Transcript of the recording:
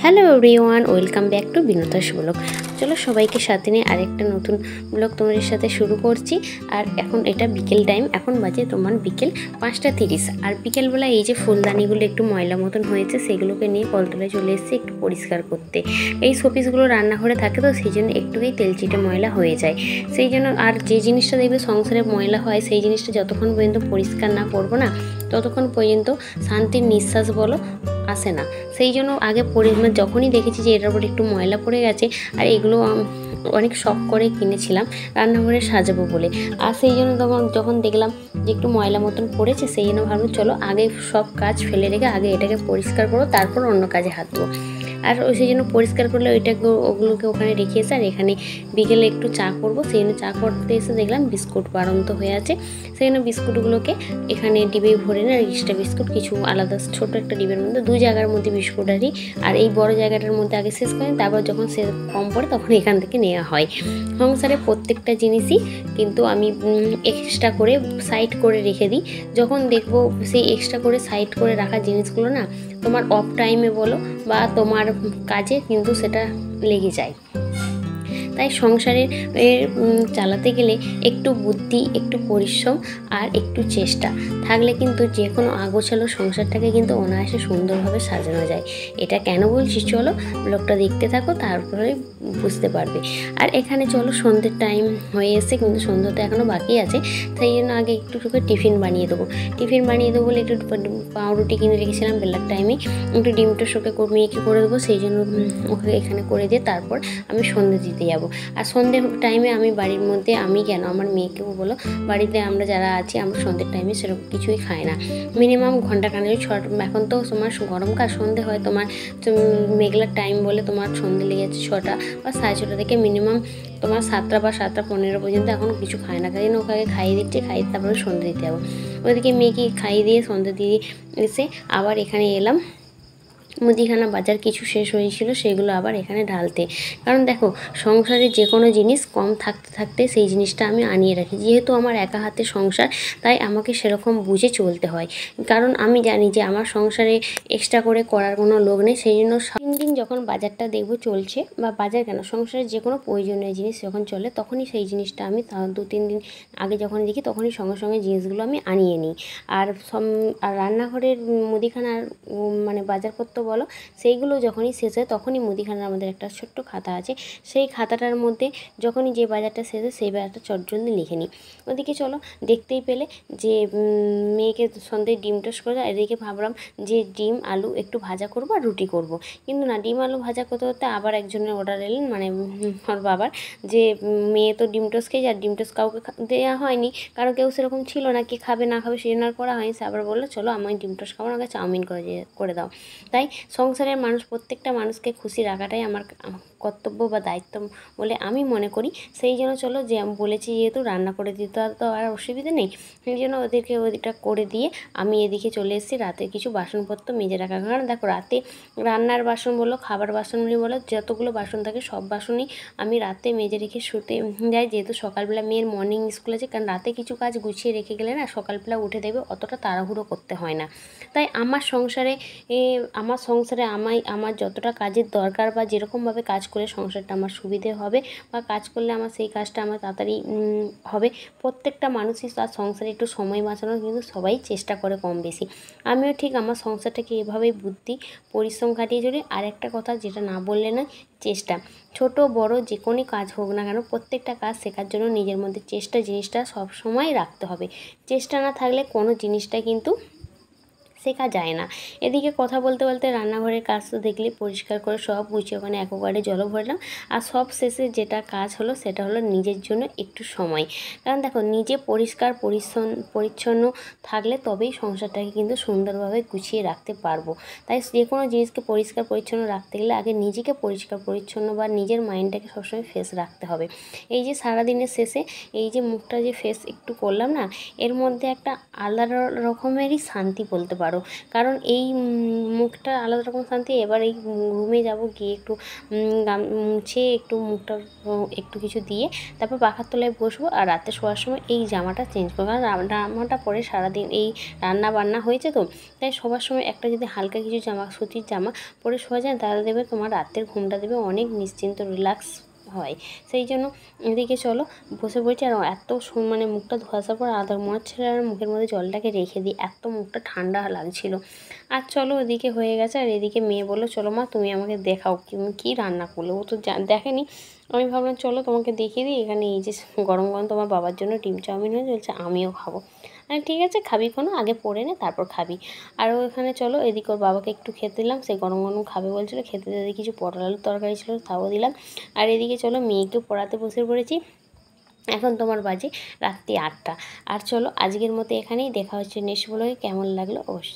Hello everyone, welcome back to Binoda's blog. চলো সবাইকে সাথে নিয়ে আরেকটা নতুন ব্লগ তোমাদের সাথে শুরু করছি। আর এখন এটা বিকেল টাইম, এখন বাজে তোমার বিকেল 5:30। আর বিকেলবেলা এই যে ফুলদানিগুলো একটু ময়লা মতন হয়েছে, সেগুলোকে নিয়ে কলতলায় চলে এসেছি একটু পরিষ্কার করতে। এই শোপিসগুলো রান্নাঘরে থাকে তো সেই জন্য একটুই তেলচিটে ময়লা হয়ে যায়। সেই জন্য আর যে জিনিসটা দেখবে সংসারে ময়লা হয়, সেই জিনিসটা যতক্ষণ পর্যন্ত পরিষ্কার না করবো না, ততক্ষণ পর্যন্ত শান্তির নিঃশ্বাস বলো আসে না। সেই জন্য আগে যখনই দেখেছি যে এটার উপর একটু ময়লা পড়ে গেছে, আর এগুলো অনেক শখ করে কিনেছিলাম রান্নাঘরে সাজাবো বলে। আর সেই জন্য যখন দেখলাম যে একটু ময়লা মতন পড়েছে, সেই জন্য ভাবলাম চলো আগে সব কাজ ফেলে রেখে আগে এটাকে পরিষ্কার করো, তারপর অন্য কাজে হাত দেবো। আর সেই জন্য পরিষ্কার করলে ওগুলোকে ওখানে রেখে এসে, আর এখানে বিকেলে একটু চা করবো, সেই জন্য চা করতে এসে দেখলাম বিস্কুট বাড়ন্ত হয়ে আছে। সেই জন্য বিস্কুটগুলোকে এখানে ডিবে ভরে না, এক্সট্রা বিস্কুট কিছু আলাদা ছোট একটা ডিবের মধ্যে 2 জায়গার মধ্যে বিস্কুট আনি। আর এই বড় জায়গাটার মধ্যে আগে শেষ করি, তারপর যখন সে কম পড়ে তখন এখান থেকে নেওয়া হয়। সংসারে প্রত্যেকটা জিনিসই কিন্তু আমি এক্সট্রা করে সাইড করে রেখে দিই। যখন দেখবো সেই এক্সট্রা করে সাইড করে রাখা জিনিসগুলো না তোমার অফ টাইমে বলো বা তোমার কাজে কিন্তু সেটা লেগে যায়। তাই সংসারে চালাতে গেলে একটু বুদ্ধি, একটু পরিশ্রম আর একটু চেষ্টা থাকলে কিন্তু যে কোনো আগোছালো সংসারটাকে কিন্তু অনায়াসে সুন্দরভাবে সাজানো যায়। এটা কেন বলছি, চলো ব্লগটা দেখতে থাকো, তারপরে বুঝতে পারবে। আর এখানে চলো সন্ধ্যের টাইম হয়ে এসে, কিন্তু সন্ধ্যা তো এখনও বাকি আছে। তাই জন্য আগে একটু টিফিন বানিয়ে দেবো বলে একটু পাউরুটি কিনে রেখেছিলাম বেলার টাইমে, একটু ডিমটা শোকে মেয়েকে করে দেবো। সেই জন্য ওকে এখানে করে দিয়ে তারপর আমি সন্ধ্যে দিতে যাবো। আর সন্ধ্যে টাইমে আমি বাড়ির মধ্যে, আমি কেন আমার মেয়েকেও বলো, বাড়িতে আমরা যারা আছি আমরা সন্ধ্যের টাইমে সেরকম কিছুই খাই না। মিনিমাম ঘন্টাখানেক এখন তো তোমার গরমকাল, সন্ধ্যে হয় তোমার মেঘলার টাইম বলে তোমার সন্ধ্যে লেগেছে 6টা বা 6:30 থেকে মিনিমাম তোমার 7টা বা 7:15 পর্যন্ত এখন কিছু খায় না। কারণ ওকে খাইয়ে দিচ্ছে, খাইয়ে তারপরে সন্ধ্যে দিতে যাবো। ওইদিকে মেয়েকে খাইয়ে দিয়ে সন্ধ্যে দিয়ে এসে আবার এখানে এলাম মুদিখানা বাজার কিছু শেষ হয়েছিল, সেগুলো আবার এখানে ঢালতে। কারণ দেখো সংসারে যে কোনো জিনিস কম থাকতে থাকতে সেই জিনিসটা আমি আনিয়ে রাখি। যেহেতু আমার একা হাতে সংসার, তাই আমাকে সেরকম বুঝে চলতে হয়। কারণ আমি জানি যে আমার সংসারে এক্সট্রা করে করার কোনো লোক নেই। সেই জন্য 3 দিন যখন বাজারটা দেখবো চলছে, বা বাজার কেন সংসারে যে কোনো প্রয়োজনীয় জিনিস যখন চলে, তখনই সেই জিনিসটা আমি 2-3 দিন আগে যখন দেখি তখনই সঙ্গে সঙ্গে জিনিসগুলো আমি আনিয়ে নিই। আর রান্নাঘরের মুদিখানার মানে বাজারপত্র বলো, সেইগুলো যখনই শেষ হয় তখনই মুদিখানার আমাদের একটা ছোট্ট খাতা আছে, সেই খাতাটার মধ্যে যখনই যে বাজারটা শেষ হয় সেই বাজারটা চটজলদি লিখে নিই। ওদিকে চলো দেখতেই পেলে যে মেয়েকে সন্ধ্যায় ডিম টোস্ট করে, এদিকে ভাবলাম যে ডিম আলু একটু ভাজা করবো আর রুটি করব। কিন্তু না, ডিম আলু ভাজা করতে করতে আবার একজনের অর্ডার এলেন, মানে ওর বাবার, যে মেয়ে তো ডিম টোস্ট খেয়েছে, আর ডিম টোস্ট কাউকে দেওয়া হয়নি, কারণ কেউ সেরকম ছিল না, কি খাবে না খাবে সেই জন্য আর করা হয়নি। সে আবার বললো চলো আমি ডিম টোস্ট খাবো না, চাউমিন করে দাও। তাই সংসারের মানুষকে খুশি রাখাটাই আমার কর্তব্য বা দায়িত্ব বলে আমি মনে করি। সেই জন্য চলো, যে আমি বলেছি যেহেতু রান্না করে দিতে তো আর অসুবিধা নেই, সেই জন্য ওদেরকে ওইটা করে দিয়ে আমি এদিকে চলে এসেছি রাতে কিছু বাসনপত্র মেজে রাখা। কারণ দেখো রাতে রান্নার বাসন বলো, খাবার বাসনগুলি বলো, যতগুলো বাসন থাকে সব বাসনই আমি রাতে মেজে রেখে শুতে যাই। যেহেতু সকালবেলা মেয়ের মর্নিং স্কুল আছে, কারণ রাতে কিছু কাজ গুছিয়ে রেখে গেলে না সকালবেলা উঠে দেবে, অতটা তাড়াহুড়ো করতে হয় না। তাই আমার সংসারে আমার যতটা কাজের দরকার বা যেরকমভাবে কাজ করলে সংসারটা আমার সুবিধে হবে বা কাজ করলে আমার সেই কাজটা আমার তাড়াতাড়ি হবে, প্রত্যেকটা মানুষই তার সংসারে একটু সময় বাঁচানোর কিন্তু সবাই চেষ্টা করে কম বেশি। আমিও ঠিক আমার সংসারটাকে এভাবেই বুদ্ধি পরিশ্রম খাটিয়ে চলি। আর একটা কথা যেটা না বললে না, চেষ্টা। ছোট বড় যে কোনো কাজ হোক না কেন, প্রত্যেকটা কাজ শেখার জন্য নিজের মধ্যে চেষ্টা জিনিসটা সব সময় রাখতে হবে। চেষ্টা না থাকলে কোনো জিনিসটা কিন্তু শেখা যায় না। এদিকে কথা বলতে বলতে রান্নাঘরের কাজ তো দেখলে পরিষ্কার করে সব গুছিয়ে ওখানে অ্যাকোয়াগার্ডে জলও ভরলাম। আর সব শেষে যেটা কাজ হলো সেটা হলো নিজের জন্য একটু সময়। কারণ দেখো নিজে পরিষ্কার পরিচ্ছন্ন থাকলে তবেই সংসারটাকে কিন্তু সুন্দরভাবে গুছিয়ে রাখতে পারবো। তাই যে কোনো জিনিসকে পরিষ্কার পরিচ্ছন্ন রাখতে গেলে আগে নিজেকে পরিষ্কার পরিচ্ছন্ন বা নিজের মাইন্ডটাকে সবসময় ফ্রেশ রাখতে হবে। এই যে সারাদিনের শেষে এই যে মুখটা যে ফ্রেশ একটু করলাম না, এর মধ্যে একটা আলাদা রকমেরই শান্তি বলতে পারো। পারো, কারণ এই মুখটা আলাদা রকম শান্তি। এবার এই রুমে যাব, গিয়ে একটু মুছে একটু মুখটা একটু কিছু দিয়ে তারপর পাখার তলায় বসবো, আর রাতে শোয়ার সময় এই জামাটা চেঞ্জ করবো। কারণ জামাটা পরে সারাদিন এই রান্না বান্না হয়েছে তো, তাই সবার সময় একটা যদি হালকা কিছু জামা, সুতির জামা পরে শোয়া যায়, তাহলে দেবে তোমার রাতের ঘুমটা দেবে অনেক নিশ্চিন্ত, রিল্যাক্স হয়। সেই জন্য এদিকে চলো বসে পড়ছি। আর এত মানে মুখটা ধোয়ার পর আধা মনে হচ্ছে আর মুখের মধ্যে জলটাকে রেখে দিই, এত মুখটা ঠান্ডা লাগছিল। আর চলো ওদিকে হয়ে গেছে। আর এদিকে মেয়ে বললো চলো মা তুমি আমাকে দেখাও তুমি কী রান্না করলে, ও তো দেখেনি। আমি ভাবলাম চলো তোমাকে দেখিয়ে দিই। এখানে এই যে গরম গরম তোমার বাবার জন্য ডিম চাউমিন হয়ে চলছে, আমিও খাবো। ঠিক আছে খাবি কোনো, আগে পড়ে নে তারপর খাবি। আর ওখানে চলো এদিকে ওর বাবাকে একটু খেতে দিলাম, সে গরম গরম খাবে বলছিলো, খেতে দিতে কিছু পটল আলুর তরকারি ছিল তাও দিলাম। আর এদিকে চলো মেয়েকেও পড়াতে বসে পড়েছি। এখন তোমার বাজে রাত্রি 8টা। আর চলো আজকের মতো এখানেই, দেখা হচ্ছে নেক্সট ব্লগে। কেমন লাগলো অবশ্যই।